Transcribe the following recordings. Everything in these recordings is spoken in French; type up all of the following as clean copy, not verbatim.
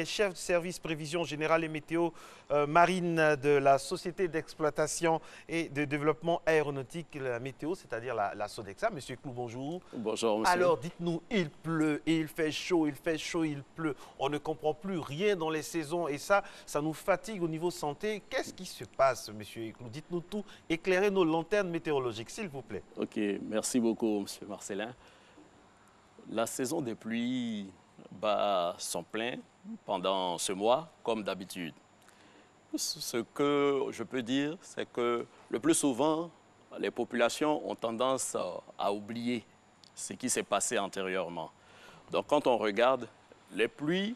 Chef de service prévision générale et météo marine de la Société d'exploitation et de développement aéronautique, la météo, c'est-à-dire la Sodexo. Monsieur Clou, bonjour. Bonjour, monsieur. Alors, dites-nous, il pleut et il fait chaud, il pleut. On ne comprend plus rien dans les saisons et ça nous fatigue au niveau santé. Qu'est-ce qui se passe, monsieur Clou? Dites-nous tout, éclairez nos lanternes météorologiques, s'il vous plaît. Ok, merci beaucoup, monsieur Marcelin. La saison des pluies bat son plein pendant ce mois, comme d'habitude. Ce que je peux dire, c'est que le plus souvent, les populations ont tendance à oublier ce qui s'est passé antérieurement. Donc, quand on regarde, les pluies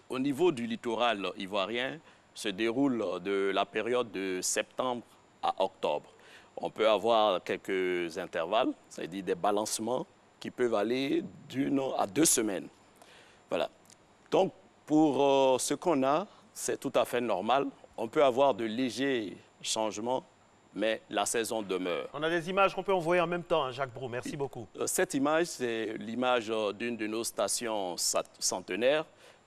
au niveau du littoral ivoirien se déroulent de la période de septembre à octobre. On peut avoir quelques intervalles, c'est-à-dire des balancements qui peuvent aller d'une à 2 semaines. Voilà. Donc, pour ce qu'on a, c'est tout à fait normal. On peut avoir de légers changements, mais la saison demeure. On a des images qu'on peut envoyer en même temps, hein, Jacques Brou. Merci beaucoup. Cette image, c'est l'image d'une de nos stations centenaires,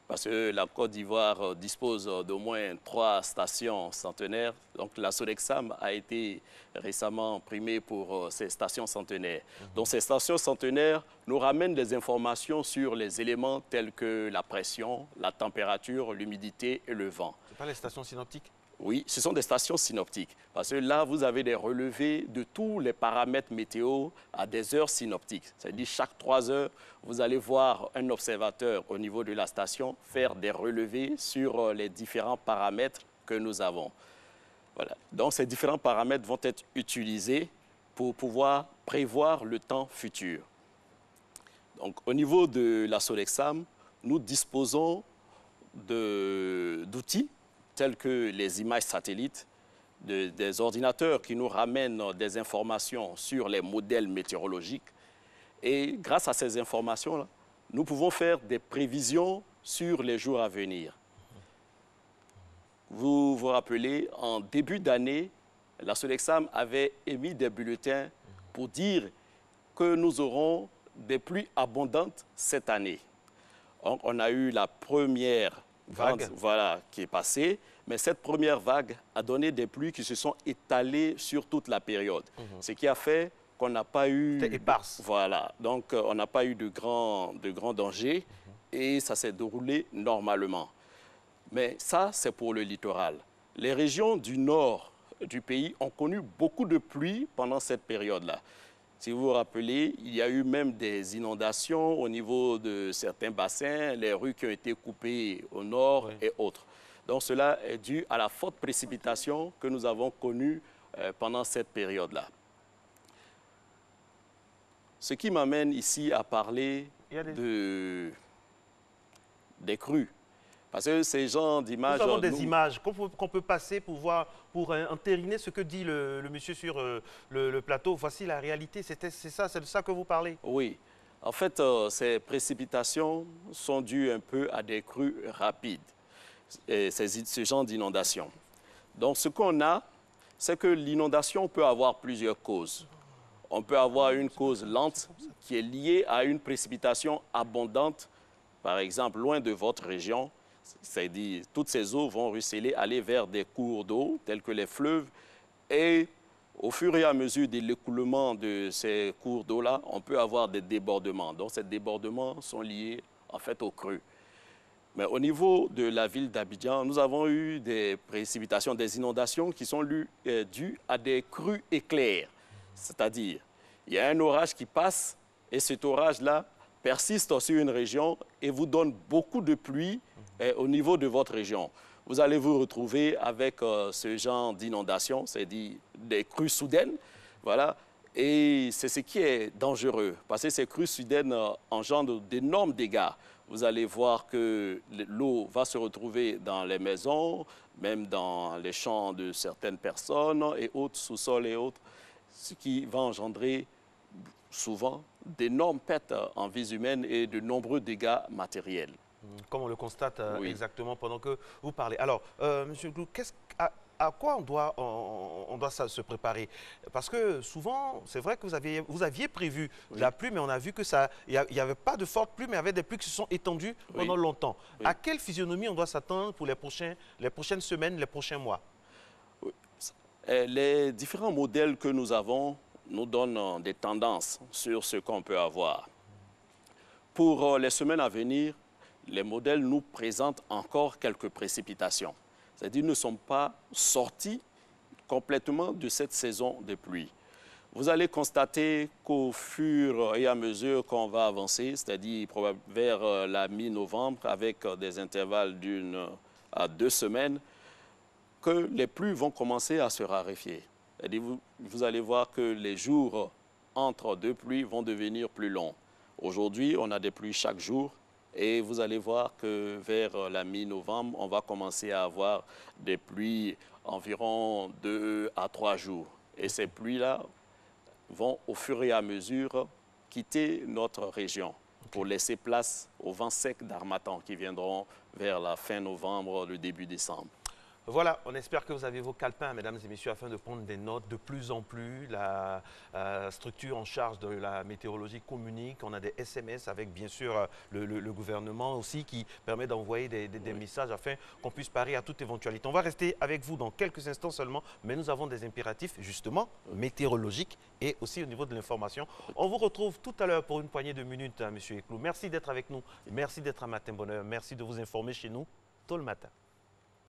parce que la Côte d'Ivoire dispose d'au moins 3 stations centenaires. Donc, la Sodexam a été récemment primée pour ces stations centenaires. Donc, ces stations centenaires nous ramènent des informations sur les éléments tels que la pression, la température, l'humidité et le vent. Ce pas les stations synoptiques? Oui, ce sont des stations synoptiques. Parce que là, vous avez des relevés de tous les paramètres météo à des heures synoptiques. C'est-à-dire chaque 3 heures, vous allez voir un observateur au niveau de la station faire des relevés sur les différents paramètres que nous avons. Voilà. Donc, ces différents paramètres vont être utilisés pour pouvoir prévoir le temps futur. Donc, au niveau de la Sodexam, nous disposons d'outils tels que les images satellites, des ordinateurs qui nous ramènent des informations sur les modèles météorologiques. Et grâce à ces informations-là, nous pouvons faire des prévisions sur les jours à venir. Vous vous rappelez, en début d'année, la Sodexam avait émis des bulletins pour dire que nous aurons des pluies abondantes cette année. Donc, on a eu la première vague, voilà, qui est passée, mais cette première vague a donné des pluies qui se sont étalées sur toute la période, ce qui a fait qu'on n'a pas eu... C'était éparse. Voilà, donc on n'a pas eu de grands dangers et ça s'est déroulé normalement. Mais ça, c'est pour le littoral. Les régions du nord du pays ont connu beaucoup de pluie pendant cette période-là. Si vous vous rappelez, il y a eu même des inondations au niveau de certains bassins, les rues qui ont été coupées au nord et autres. Donc cela est dû à la forte précipitation que nous avons connue pendant cette période-là. Ce qui m'amène ici à parler des crues. Parce que ces genres d'images... Nous avons des images qu'on peut passer pour voir, pour entériner ce que dit le monsieur sur le plateau. Voici la réalité, c'est de ça que vous parlez? Oui. En fait, ces précipitations sont dues un peu à des crues rapides, ce genre d'inondation. Donc, ce qu'on a, c'est que l'inondation peut avoir plusieurs causes. On peut avoir une cause lente qui est liée à une précipitation abondante, par exemple, loin de votre région. C'est-à-dire, toutes ces eaux vont ruisseler, aller vers des cours d'eau, tels que les fleuves. Et au fur et à mesure de l'écoulement de ces cours d'eau-là, on peut avoir des débordements. Donc, ces débordements sont liés, en fait, aux crues. Mais au niveau de la ville d'Abidjan, nous avons eu des précipitations, des inondations qui sont dues à des crues éclairs. C'est-à-dire, il y a un orage qui passe et cet orage-là persiste sur une région et vous donne beaucoup de pluie au niveau de votre région. Vous allez vous retrouver avec ce genre d'inondation, c'est-à-dire des crues soudaines. Voilà. Et c'est ce qui est dangereux, parce que ces crues soudaines engendrent d'énormes dégâts. Vous allez voir que l'eau va se retrouver dans les maisons, même dans les champs de certaines personnes et autres, sous-sols et autres, ce qui va engendrer souvent d'énormes pertes en vies humaines et de nombreux dégâts matériels. Comme on le constate exactement pendant que vous parlez. Alors, Monsieur Glou, à quoi on doit se préparer? Parce que souvent, c'est vrai que vous aviez prévu de la pluie, mais on a vu que il n'y avait pas de forte pluie, mais il y avait des pluies qui se sont étendues pendant longtemps. Oui. À quelle physionomie on doit s'attendre pour les prochaines semaines, les prochains mois? Oui. Les différents modèles que nous avons nous donnent des tendances sur ce qu'on peut avoir. Pour les semaines à venir, les modèles nous présentent encore quelques précipitations. C'est-à-dire qu'ils ne sont pas sortis complètement de cette saison de pluie. Vous allez constater qu'au fur et à mesure qu'on va avancer, c'est-à-dire vers la mi-novembre, avec des intervalles d'1 à 2 semaines, que les pluies vont commencer à se raréfier. C'est-à-dire vous allez voir que les jours entre deux pluies vont devenir plus longs. Aujourd'hui, on a des pluies chaque jour et vous allez voir que vers la mi-novembre, on va commencer à avoir des pluies environ 2 à 3 jours. Et ces pluies-là vont au fur et à mesure quitter notre région pour laisser place aux vents secs d'harmattan qui viendront vers la fin novembre, le début décembre. Voilà, on espère que vous avez vos calepins, mesdames et messieurs, afin de prendre des notes. De plus en plus, la structure en charge de la météorologie communique. On a des SMS avec, bien sûr, le gouvernement aussi qui permet d'envoyer des messages afin qu'on puisse parer à toute éventualité. On va rester avec vous dans quelques instants seulement, mais nous avons des impératifs, justement, météorologiques et aussi au niveau de l'information. On vous retrouve tout à l'heure pour une poignée de minutes, hein, Monsieur Eklou. Merci d'être avec nous. Merci d'être à Matin Bonheur. Merci de vous informer chez nous tôt le matin.